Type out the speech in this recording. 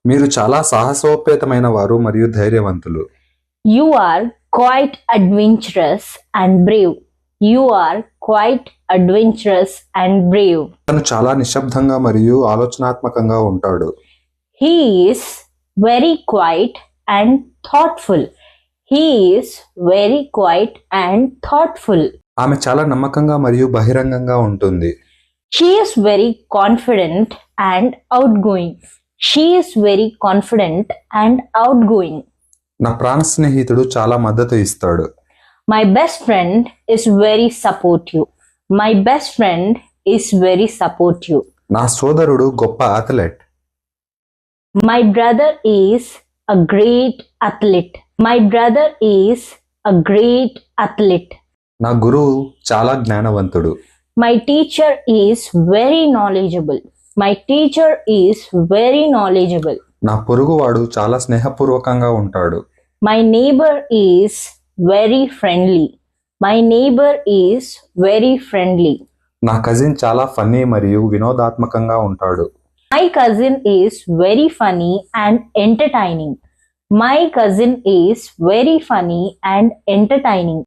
మీరు చాలా సాహసోపేతమైన వారు మరియు ధైర్యవంతులు. You are quite adventurous and brave. You are quite adventurous and brave. అతను చాలా నిశ్శబ్దంగా మరియు ఆలోచనాత్మకంగా ఉంటాడు. He is very quiet and thoughtful. He is very quiet and thoughtful. ఆమె చాలా నమ్మకంగా మరియు బహిరంగంగా ఉంటుంది. She is very confident and outgoing. She is very confident and outgoing. నా ప్రాణ స్నేహితుడు చాలా మద్దతు ఇస్తాడు. My best friend is very supportive. My best friend is very supportive. నా సోదరుడు గొప్ప athlete. My brother is a great athlete. My brother is a great athlete. నా గురువు చాలా జ్ఞానవంతుడు. My teacher is very knowledgeable. My teacher is very knowledgeable. నా పొరుగువాడు చాలా స్నేహపూర్వకంగా ఉంటాడు. My neighbor is very friendly. My neighbor is very friendly. నా cousin చాలా funny మరియు వినోదాత్మకంగా ఉంటాడు. My cousin is very funny and entertaining. My cousin is very funny and entertaining.